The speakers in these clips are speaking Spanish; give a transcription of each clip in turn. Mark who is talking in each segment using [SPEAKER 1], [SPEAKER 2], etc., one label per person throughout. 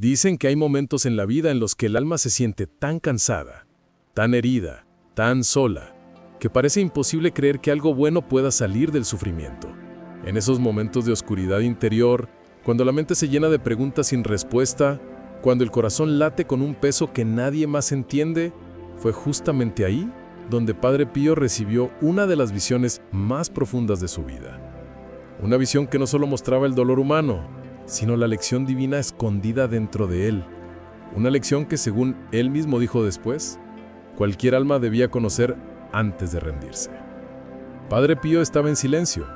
[SPEAKER 1] Dicen que hay momentos en la vida en los que el alma se siente tan cansada, tan herida, tan sola, que parece imposible creer que algo bueno pueda salir del sufrimiento. En esos momentos de oscuridad interior, cuando la mente se llena de preguntas sin respuesta, cuando el corazón late con un peso que nadie más entiende, fue justamente ahí donde Padre Pío recibió una de las visiones más profundas de su vida. Una visión que no solo mostraba el dolor humano, sino la lección divina escondida dentro de él. Una lección que, según él mismo dijo después, cualquier alma debía conocer antes de rendirse. Padre Pío estaba en silencio,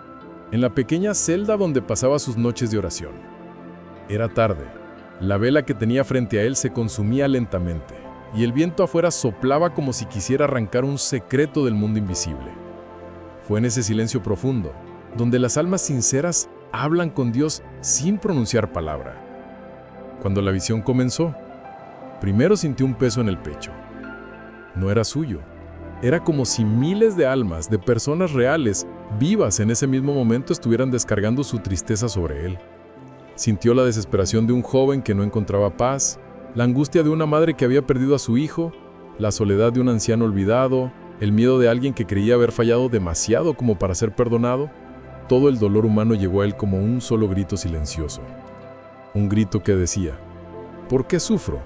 [SPEAKER 1] en la pequeña celda donde pasaba sus noches de oración. Era tarde, la vela que tenía frente a él se consumía lentamente, y el viento afuera soplaba como si quisiera arrancar un secreto del mundo invisible. Fue en ese silencio profundo, donde las almas sinceras hablan con Dios sin pronunciar palabra. Cuando la visión comenzó, primero sintió un peso en el pecho. No era suyo. Era como si miles de almas, de personas reales, vivas en ese mismo momento, estuvieran descargando su tristeza sobre él. Sintió la desesperación de un joven que no encontraba paz, la angustia de una madre que había perdido a su hijo, la soledad de un anciano olvidado, el miedo de alguien que creía haber fallado demasiado como para ser perdonado. Todo el dolor humano llegó a él como un solo grito silencioso. Un grito que decía: ¿por qué sufro?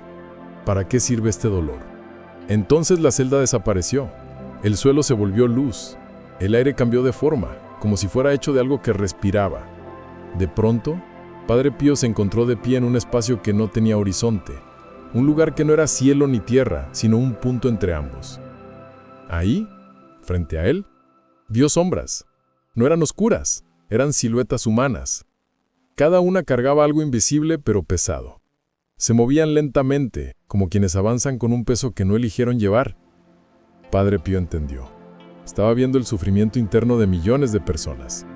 [SPEAKER 1] ¿Para qué sirve este dolor? Entonces la celda desapareció. El suelo se volvió luz. El aire cambió de forma, como si fuera hecho de algo que respiraba. De pronto, Padre Pío se encontró de pie en un espacio que no tenía horizonte. Un lugar que no era cielo ni tierra, sino un punto entre ambos. Ahí, frente a él, vio sombras. No eran oscuras, eran siluetas humanas. Cada una cargaba algo invisible pero pesado. Se movían lentamente, como quienes avanzan con un peso que no eligieron llevar. Padre Pío entendió. Estaba viendo el sufrimiento interno de millones de personas.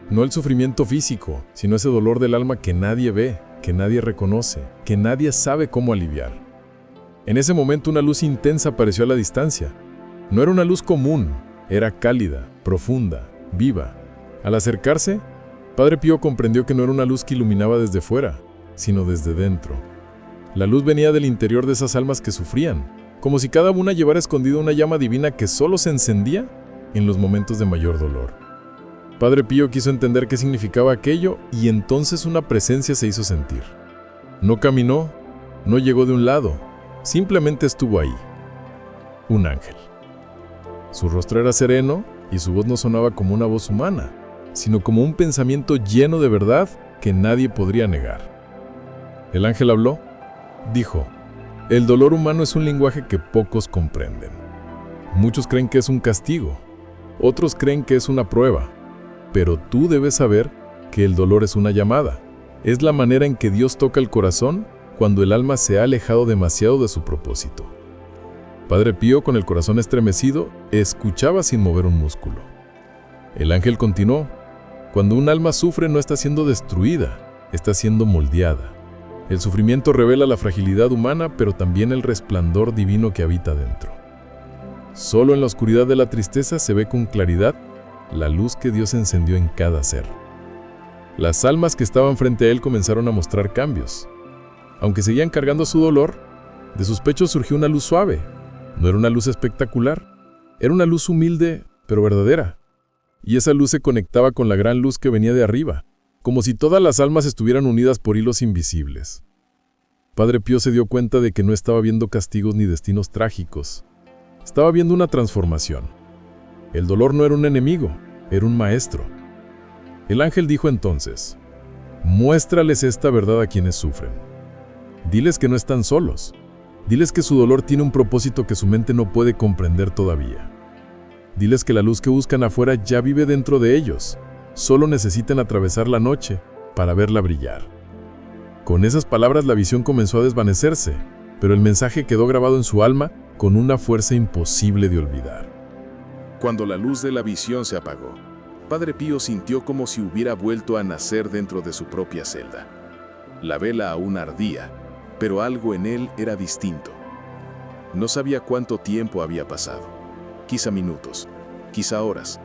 [SPEAKER 1] No el sufrimiento físico, sino ese dolor del alma que nadie ve, que nadie reconoce, que nadie sabe cómo aliviar. En ese momento una luz intensa apareció a la distancia. No era una luz común, era cálida, profunda, viva. Al acercarse, Padre Pío comprendió que no era una luz que iluminaba desde fuera, sino desde dentro. La luz venía del interior de esas almas que sufrían, como si cada una llevara escondida una llama divina que solo se encendía en los momentos de mayor dolor. Padre Pío quiso entender qué significaba aquello y entonces una presencia se hizo sentir. No caminó, no llegó de un lado, simplemente estuvo ahí. Un ángel. Su rostro era sereno y su voz no sonaba como una voz humana, sino como un pensamiento lleno de verdad que nadie podría negar. El ángel habló, dijo: el dolor humano es un lenguaje que pocos comprenden. Muchos creen que es un castigo, otros creen que es una prueba, pero tú debes saber que el dolor es una llamada. Es la manera en que Dios toca el corazón cuando el alma se ha alejado demasiado de su propósito. Padre Pío, con el corazón estremecido, escuchaba sin mover un músculo. El ángel continuó: cuando un alma sufre no está siendo destruida, está siendo moldeada. El sufrimiento revela la fragilidad humana, pero también el resplandor divino que habita dentro. Solo en la oscuridad de la tristeza se ve con claridad la luz que Dios encendió en cada ser. Las almas que estaban frente a él comenzaron a mostrar cambios. Aunque seguían cargando su dolor, de sus pechos surgió una luz suave. No era una luz espectacular, era una luz humilde, pero verdadera. Y esa luz se conectaba con la gran luz que venía de arriba, como si todas las almas estuvieran unidas por hilos invisibles. Padre Pío se dio cuenta de que no estaba viendo castigos ni destinos trágicos. Estaba viendo una transformación. El dolor no era un enemigo, era un maestro. El ángel dijo entonces: muéstrales esta verdad a quienes sufren. Diles que no están solos. Diles que su dolor tiene un propósito que su mente no puede comprender todavía. Diles que la luz que buscan afuera ya vive dentro de ellos. Solo necesitan atravesar la noche para verla brillar. Con esas palabras la visión comenzó a desvanecerse, pero el mensaje quedó grabado en su alma con una fuerza imposible de olvidar.
[SPEAKER 2] Cuando la luz de la visión se apagó, Padre Pío sintió como si hubiera vuelto a nacer dentro de su propia celda. La vela aún ardía, pero algo en él era distinto. No sabía cuánto tiempo había pasado, quizá minutos, quizá horas,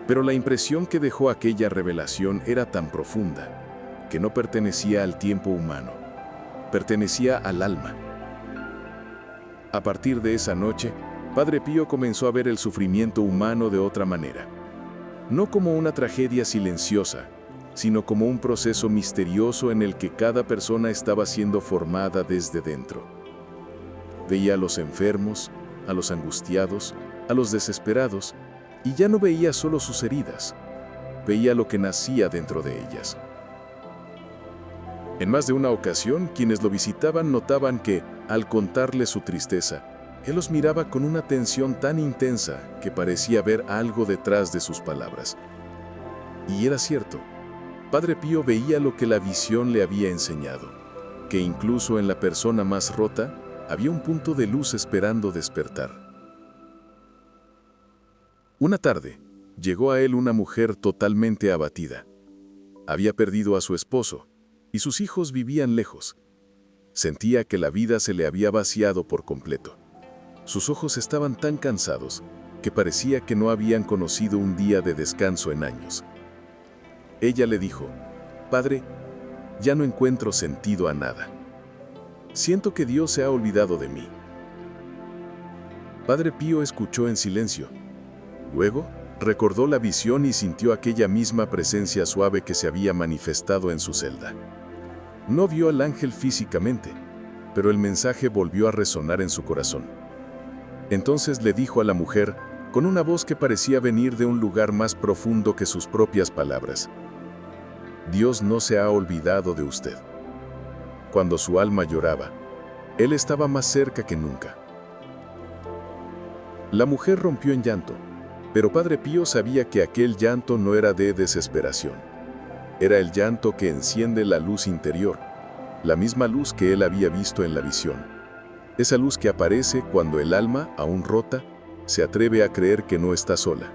[SPEAKER 2] pero la impresión que dejó aquella revelación era tan profunda que no pertenecía al tiempo humano. pertenecía al alma. A partir de esa noche, Padre Pío comenzó a ver el sufrimiento humano de otra manera. No como una tragedia silenciosa, sino como un proceso misterioso en el que cada persona estaba siendo formada desde dentro. Veía a los enfermos, a los angustiados, a los desesperados, y ya no veía solo sus heridas, veía lo que nacía dentro de ellas. En más de una ocasión, quienes lo visitaban notaban que, al contarle su tristeza, él los miraba con una tensión tan intensa que parecía ver algo detrás de sus palabras. Y era cierto. Padre Pío veía lo que la visión le había enseñado, que incluso en la persona más rota había un punto de luz esperando despertar. Una tarde, llegó a él una mujer totalmente abatida. Había perdido a su esposo, y sus hijos vivían lejos. Sentía que la vida se le había vaciado por completo. Sus ojos estaban tan cansados que parecía que no habían conocido un día de descanso en años. Ella le dijo: «Padre, ya no encuentro sentido a nada. Siento que Dios se ha olvidado de mí». Padre Pío escuchó en silencio. Luego, recordó la visión y sintió aquella misma presencia suave que se había manifestado en su celda. No vio al ángel físicamente, pero el mensaje volvió a resonar en su corazón. Entonces le dijo a la mujer, con una voz que parecía venir de un lugar más profundo que sus propias palabras: «Dios no se ha olvidado de usted». Cuando su alma lloraba, Él estaba más cerca que nunca. La mujer rompió en llanto, pero Padre Pío sabía que aquel llanto no era de desesperación. Era el llanto que enciende la luz interior, la misma luz que él había visto en la visión. Esa luz que aparece cuando el alma, aún rota, se atreve a creer que no está sola.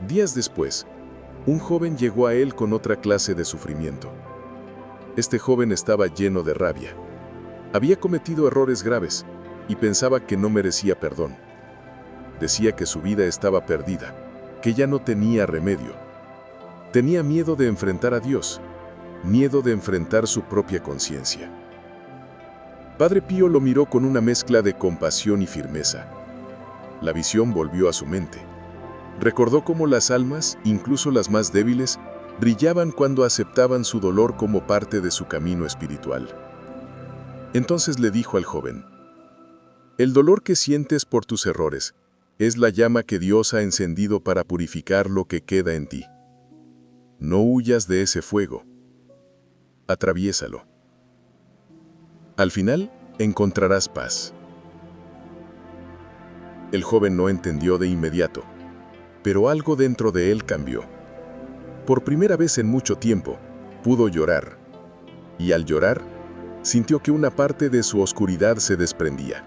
[SPEAKER 2] Días después, un joven llegó a él con otra clase de sufrimiento. Este joven estaba lleno de rabia. Había cometido errores graves y pensaba que no merecía perdón. Decía que su vida estaba perdida, que ya no tenía remedio. Tenía miedo de enfrentar a Dios, miedo de enfrentar su propia conciencia. Padre Pío lo miró con una mezcla de compasión y firmeza. La visión volvió a su mente. Recordó cómo las almas, incluso las más débiles, brillaban cuando aceptaban su dolor como parte de su camino espiritual. Entonces le dijo al joven: «El dolor que sientes por tus errores es la llama que Dios ha encendido para purificar lo que queda en ti. No huyas de ese fuego. Atraviésalo. Al final, encontrarás paz». El joven no entendió de inmediato, pero algo dentro de él cambió. Por primera vez en mucho tiempo, pudo llorar. Y al llorar, sintió que una parte de su oscuridad se desprendía.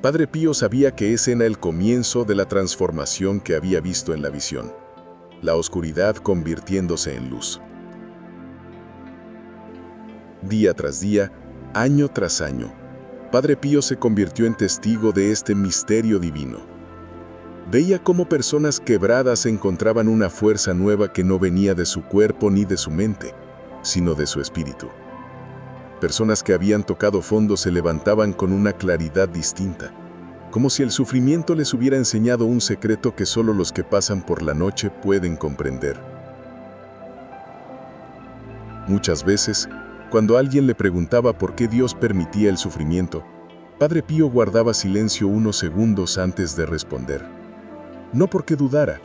[SPEAKER 2] Padre Pío sabía que ese era el comienzo de la transformación que había visto en la visión. La oscuridad convirtiéndose en luz. Día tras día, año tras año, Padre Pío se convirtió en testigo de este misterio divino. Veía cómo personas quebradas encontraban una fuerza nueva que no venía de su cuerpo ni de su mente, sino de su espíritu. Personas que habían tocado fondo se levantaban con una claridad distinta, como si el sufrimiento les hubiera enseñado un secreto que solo los que pasan por la noche pueden comprender. Muchas veces, cuando alguien le preguntaba por qué Dios permitía el sufrimiento, Padre Pío guardaba silencio unos segundos antes de responder. No porque dudara,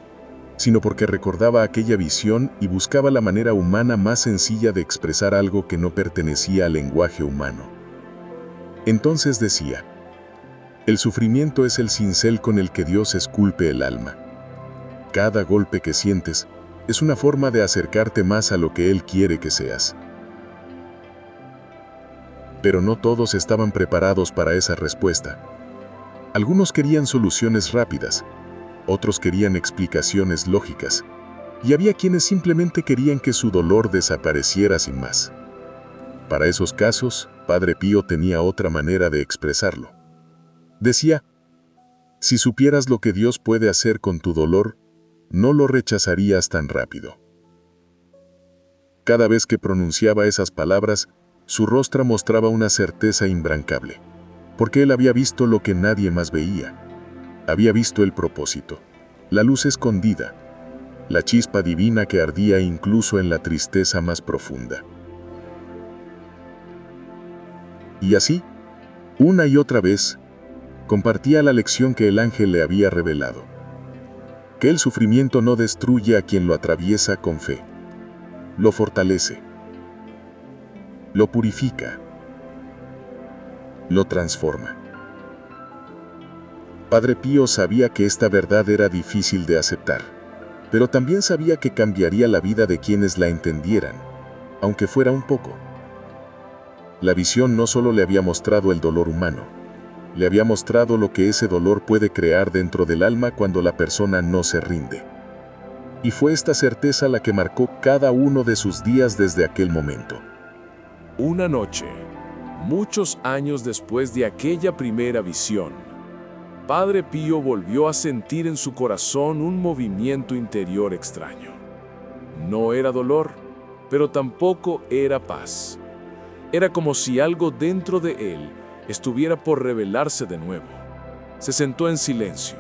[SPEAKER 2] sino porque recordaba aquella visión y buscaba la manera humana más sencilla de expresar algo que no pertenecía al lenguaje humano. Entonces decía: «El sufrimiento es el cincel con el que Dios esculpe el alma. Cada golpe que sientes es una forma de acercarte más a lo que Él quiere que seas». Pero no todos estaban preparados para esa respuesta. Algunos querían soluciones rápidas, otros querían explicaciones lógicas, y había quienes simplemente querían que su dolor desapareciera sin más. Para esos casos, Padre Pío tenía otra manera de expresarlo. Decía: «Si supieras lo que Dios puede hacer con tu dolor, no lo rechazarías tan rápido». Cada vez que pronunciaba esas palabras, su rostro mostraba una certeza imbrancable, porque él había visto lo que nadie más veía. Había visto el propósito, la luz escondida, la chispa divina que ardía incluso en la tristeza más profunda. Y así, una y otra vez, compartía la lección que el ángel le había revelado: que el sufrimiento no destruye a quien lo atraviesa con fe, lo fortalece, lo purifica, lo transforma. Padre Pío sabía que esta verdad era difícil de aceptar, pero también sabía que cambiaría la vida de quienes la entendieran, aunque fuera un poco. La visión no solo le había mostrado el dolor humano, le había mostrado lo que ese dolor puede crear dentro del alma cuando la persona no se rinde. Y fue esta certeza la que marcó cada uno de sus días desde aquel momento.
[SPEAKER 1] Una noche, muchos años después de aquella primera visión, Padre Pío volvió a sentir en su corazón un movimiento interior extraño. No era dolor, pero tampoco era paz. Era como si algo dentro de él estuviera por revelarse de nuevo. Se sentó en silencio,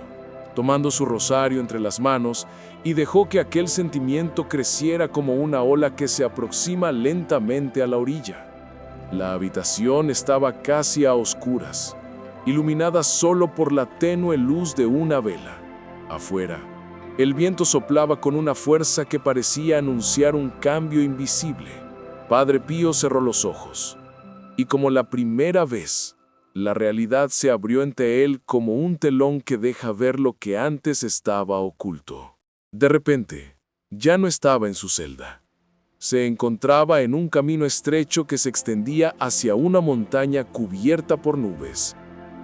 [SPEAKER 1] tomando su rosario entre las manos, y dejó que aquel sentimiento creciera como una ola que se aproxima lentamente a la orilla. La habitación estaba casi a oscuras, iluminada solo por la tenue luz de una vela. Afuera, el viento soplaba con una fuerza que parecía anunciar un cambio invisible. Padre Pío cerró los ojos, y como la primera vez, la realidad se abrió ante él como un telón que deja ver lo que antes estaba oculto. De repente, ya no estaba en su celda. Se encontraba en un camino estrecho que se extendía hacia una montaña cubierta por nubes.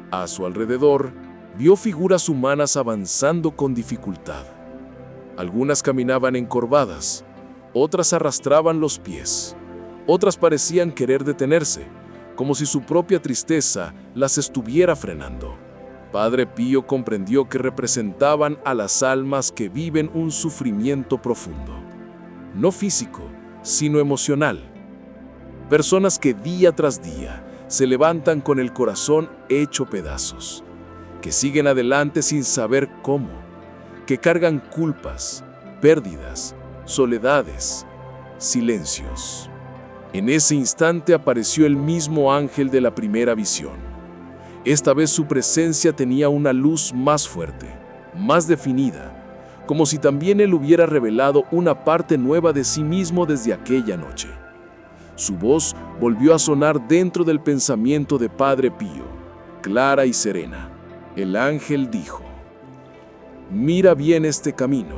[SPEAKER 1] A su alrededor, vio figuras humanas avanzando con dificultad. Algunas caminaban encorvadas, otras arrastraban los pies, otras parecían querer detenerse, como si su propia tristeza las estuviera frenando. Padre Pío comprendió que representaban a las almas que viven un sufrimiento profundo, no físico, sino emocional. Personas que día tras día se levantan con el corazón hecho pedazos, que siguen adelante sin saber cómo, que cargan culpas, pérdidas, soledades, silencios. En ese instante apareció el mismo ángel de la primera visión. Esta vez su presencia tenía una luz más fuerte, más definida, como si también él hubiera revelado una parte nueva de sí mismo desde aquella noche. Su voz volvió a sonar dentro del pensamiento de Padre Pío, clara y serena. El ángel dijo: «Mira bien este camino.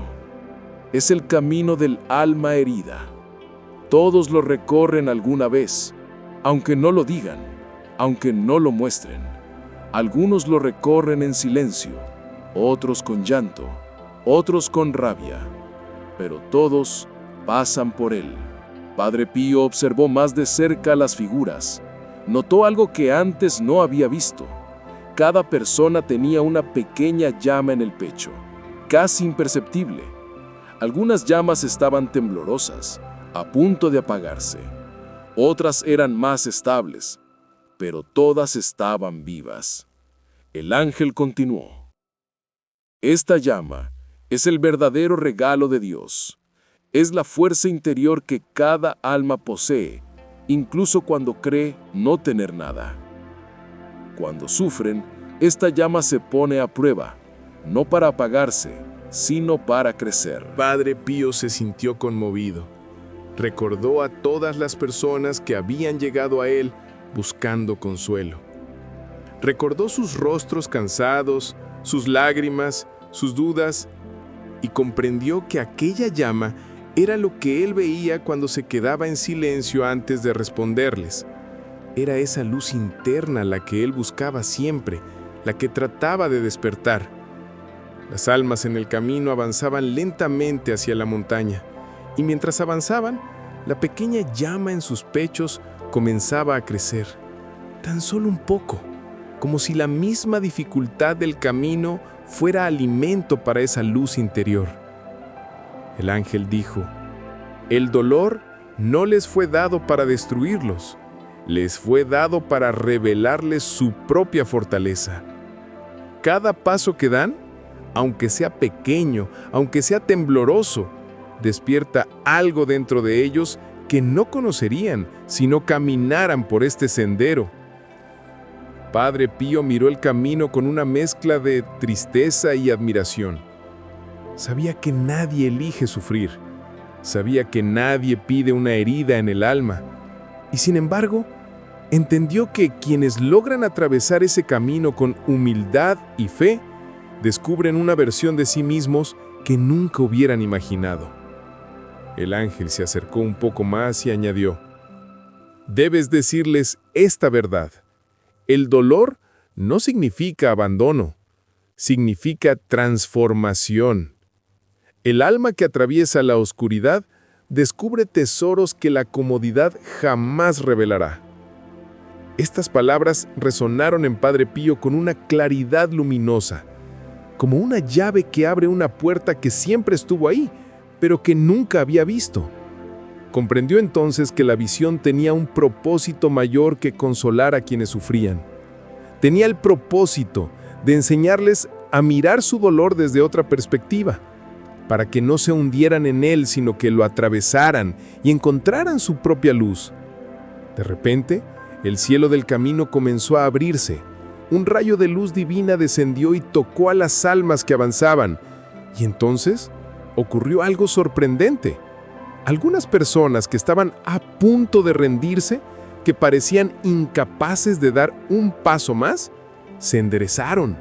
[SPEAKER 1] Es el camino del alma herida. Todos lo recorren alguna vez, aunque no lo digan, aunque no lo muestren. Algunos lo recorren en silencio, otros con llanto, otros con rabia, pero todos pasan por él». Padre Pío observó más de cerca las figuras. Notó algo que antes no había visto. Cada persona tenía una pequeña llama en el pecho, casi imperceptible. Algunas llamas estaban temblorosas, a punto de apagarse. Otras eran más estables, pero todas estaban vivas. El ángel continuó: «Esta llama es el verdadero regalo de Dios. Es la fuerza interior que cada alma posee, incluso cuando cree no tener nada. Cuando sufren, esta llama se pone a prueba, no para apagarse, sino para crecer».
[SPEAKER 3] Padre Pío se sintió conmovido. Recordó a todas las personas que habían llegado a él buscando consuelo. Recordó sus rostros cansados, sus lágrimas, sus dudas, y comprendió que aquella llama era lo que él veía cuando se quedaba en silencio antes de responderles. Era esa luz interna la que él buscaba siempre, la que trataba de despertar. Las almas en el camino avanzaban lentamente hacia la montaña, y mientras avanzaban, la pequeña llama en sus pechos comenzaba a crecer, tan solo un poco, como si la misma dificultad del camino fuera alimento para esa luz interior. El ángel dijo: «El dolor no les fue dado para destruirlos, les fue dado para revelarles su propia fortaleza. Cada paso que dan, aunque sea pequeño, aunque sea tembloroso, despierta algo dentro de ellos que no conocerían si no caminaran por este sendero. Padre Pío miró el camino con una mezcla de tristeza y admiración. Sabía que nadie elige sufrir, sabía que nadie pide una herida en el alma, y sin embargo, entendió que quienes logran atravesar ese camino con humildad y fe, descubren una versión de sí mismos que nunca hubieran imaginado. El ángel se acercó un poco más y añadió: «Debes decirles esta verdad. El dolor no significa abandono, significa transformación. El alma que atraviesa la oscuridad descubre tesoros que la comodidad jamás revelará». Estas palabras resonaron en Padre Pío con una claridad luminosa, como una llave que abre una puerta que siempre estuvo ahí, pero que nunca había visto. Comprendió entonces que la visión tenía un propósito mayor que consolar a quienes sufrían. Tenía el propósito de enseñarles a mirar su dolor desde otra perspectiva, para que no se hundieran en él, sino que lo atravesaran y encontraran su propia luz. De repente, el cielo del camino comenzó a abrirse. Un rayo de luz divina descendió y tocó a las almas que avanzaban. Y entonces ocurrió algo sorprendente. Algunas personas que estaban a punto de rendirse, que parecían incapaces de dar un paso más, se enderezaron.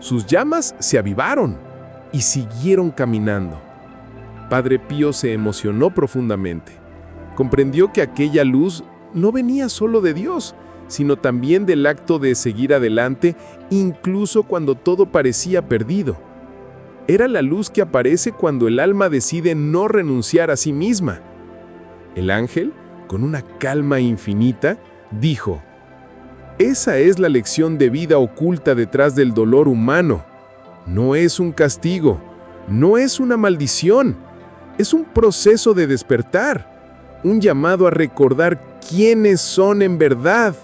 [SPEAKER 3] Sus llamas se avivaron y siguieron caminando. Padre Pío se emocionó profundamente. Comprendió que aquella luz no venía solo de Dios, sino también del acto de seguir adelante, incluso cuando todo parecía perdido. Era la luz que aparece cuando el alma decide no renunciar a sí misma. El ángel, con una calma infinita, dijo: «Esa es la lección de vida oculta detrás del dolor humano. No es un castigo, no es una maldición, es un proceso de despertar, un llamado a recordar quiénes son en verdad».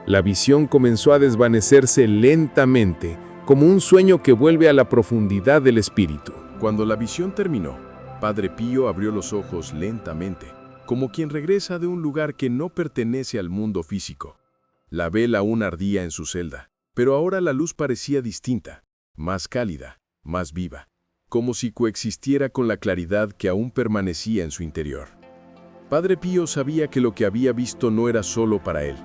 [SPEAKER 3] La visión comenzó a desvanecerse lentamente, como un sueño que vuelve a la profundidad del espíritu.
[SPEAKER 2] Cuando la visión terminó, Padre Pío abrió los ojos lentamente, como quien regresa de un lugar que no pertenece al mundo físico. La vela aún ardía en su celda, pero ahora la luz parecía distinta, más cálida, más viva, como si coexistiera con la claridad que aún permanecía en su interior. Padre Pío sabía que lo que había visto no era solo para él.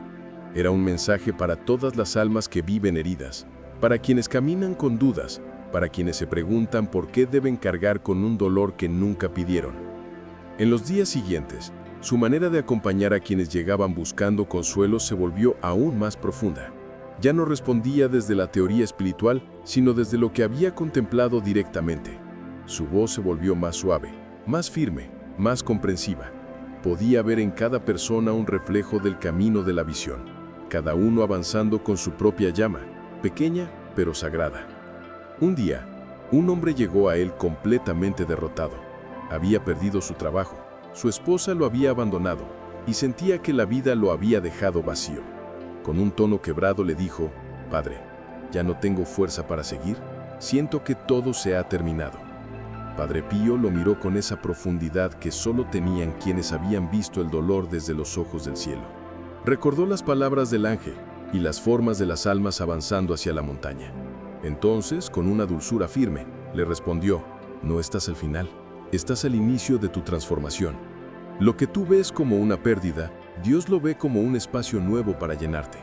[SPEAKER 2] Era un mensaje para todas las almas que viven heridas, para quienes caminan con dudas, para quienes se preguntan por qué deben cargar con un dolor que nunca pidieron. En los días siguientes, su manera de acompañar a quienes llegaban buscando consuelo se volvió aún más profunda. Ya no respondía desde la teoría espiritual, sino desde lo que había contemplado directamente. Su voz se volvió más suave, más firme, más comprensiva. Podía ver en cada persona un reflejo del camino de la visión, cada uno avanzando con su propia llama, pequeña pero sagrada. Un día, un hombre llegó a él completamente derrotado. Había perdido su trabajo, su esposa lo había abandonado y sentía que la vida lo había dejado vacío. Con un tono quebrado le dijo: «Padre, ya no tengo fuerza para seguir, siento que todo se ha terminado». Padre Pío lo miró con esa profundidad que solo tenían quienes habían visto el dolor desde los ojos del cielo. Recordó las palabras del ángel y las formas de las almas avanzando hacia la montaña. Entonces, con una dulzura firme, le respondió: «No estás al final, estás al inicio de tu transformación. Lo que tú ves como una pérdida, Dios lo ve como un espacio nuevo para llenarte.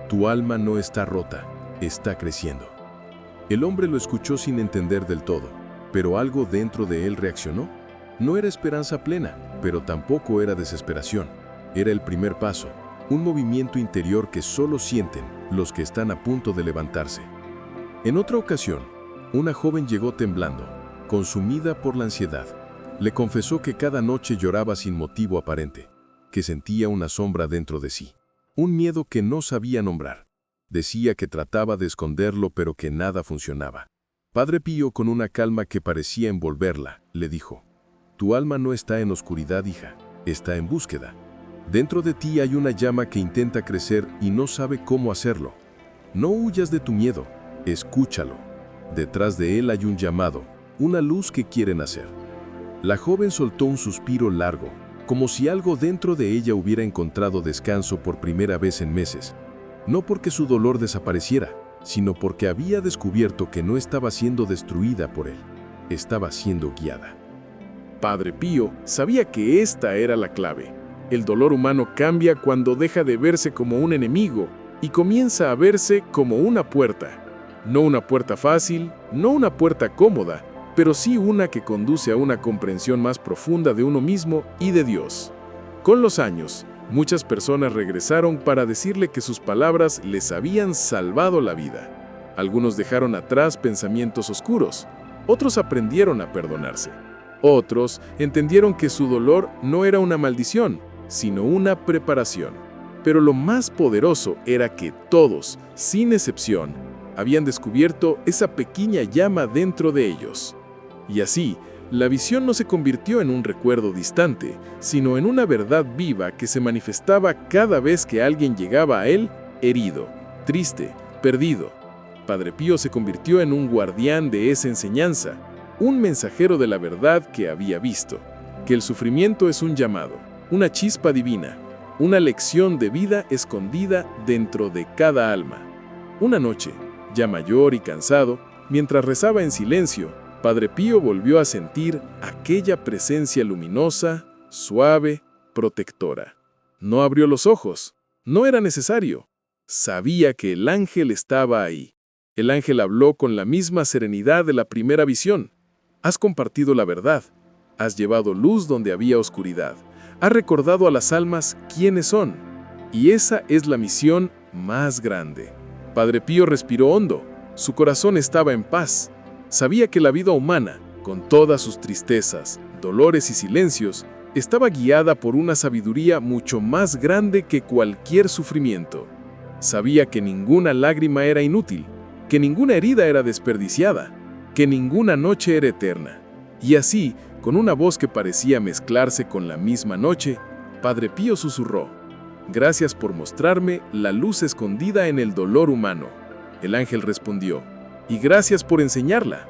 [SPEAKER 2] Tu alma no está rota, está creciendo». El hombre lo escuchó sin entender del todo, pero algo dentro de él reaccionó. No era esperanza plena, pero tampoco era desesperación. Era el primer paso, un movimiento interior que solo sienten los que están a punto de levantarse. En otra ocasión, una joven llegó temblando, consumida por la ansiedad. Le confesó que cada noche lloraba sin motivo aparente, que sentía una sombra dentro de sí, un miedo que no sabía nombrar. Decía que trataba de esconderlo, pero que nada funcionaba. Padre Pío, con una calma que parecía envolverla, le dijo: «Tu alma no está en oscuridad, hija. está en búsqueda. Dentro de ti hay una llama que intenta crecer y no sabe cómo hacerlo. No huyas de tu miedo, escúchalo. Detrás de él hay un llamado, una luz que quiere nacer. La joven soltó un suspiro largo, como si algo dentro de ella hubiera encontrado descanso por primera vez en meses. No porque su dolor desapareciera, sino porque había descubierto que no estaba siendo destruida por él, estaba siendo guiada.
[SPEAKER 1] Padre Pío sabía que esta era la clave. El dolor humano cambia cuando deja de verse como un enemigo y comienza a verse como una puerta. No una puerta fácil, no una puerta cómoda, pero sí una que conduce a una comprensión más profunda de uno mismo y de Dios. Con los años, muchas personas regresaron para decirle que sus palabras les habían salvado la vida. Algunos dejaron atrás pensamientos oscuros, otros aprendieron a perdonarse. Otros entendieron que su dolor no era una maldición, sino una preparación. Pero lo más poderoso era que todos, sin excepción, habían descubierto esa pequeña llama dentro de ellos. Y así, la visión no se convirtió en un recuerdo distante, sino en una verdad viva que se manifestaba cada vez que alguien llegaba a él herido, triste, perdido. Padre Pío se convirtió en un guardián de esa enseñanza, un mensajero de la verdad que había visto, que el sufrimiento es un llamado, una chispa divina, una lección de vida escondida dentro de cada alma. Una noche, ya mayor y cansado, mientras rezaba en silencio, Padre Pío volvió a sentir aquella presencia luminosa, suave, protectora. No abrió los ojos, no era necesario. Sabía que el ángel estaba ahí. El ángel habló con la misma serenidad de la primera visión. Has compartido la verdad, has llevado luz donde había oscuridad, has recordado a las almas quiénes son, y esa es la misión más grande. Padre Pío respiró hondo, su corazón estaba en paz. Sabía que la vida humana, con todas sus tristezas, dolores y silencios, estaba guiada por una sabiduría mucho más grande que cualquier sufrimiento. Sabía que ninguna lágrima era inútil, que ninguna herida era desperdiciada, que ninguna noche era eterna. Y así, con una voz que parecía mezclarse con la misma noche, Padre Pío susurró: «Gracias por mostrarme la luz escondida en el dolor humano». El ángel respondió: «Y gracias por enseñarla».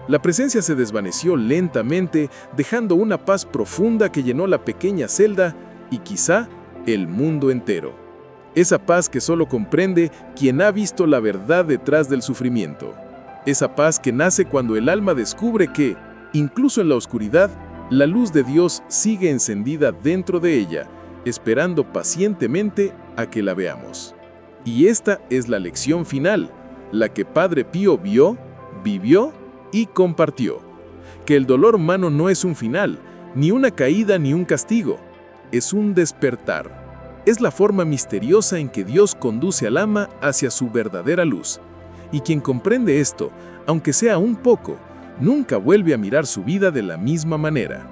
[SPEAKER 1] La presencia se desvaneció lentamente, dejando una paz profunda que llenó la pequeña celda y quizá el mundo entero. Esa paz que solo comprende quien ha visto la verdad detrás del sufrimiento. Esa paz que nace cuando el alma descubre que, incluso en la oscuridad, la luz de Dios sigue encendida dentro de ella, esperando pacientemente a que la veamos. Y esta es la lección final, la que Padre Pío vio, vivió y compartió. Que el dolor humano no es un final, ni una caída ni un castigo. Es un despertar. Es la forma misteriosa en que Dios conduce al alma hacia su verdadera luz. Y quien comprende esto, aunque sea un poco, nunca vuelve a mirar su vida de la misma manera.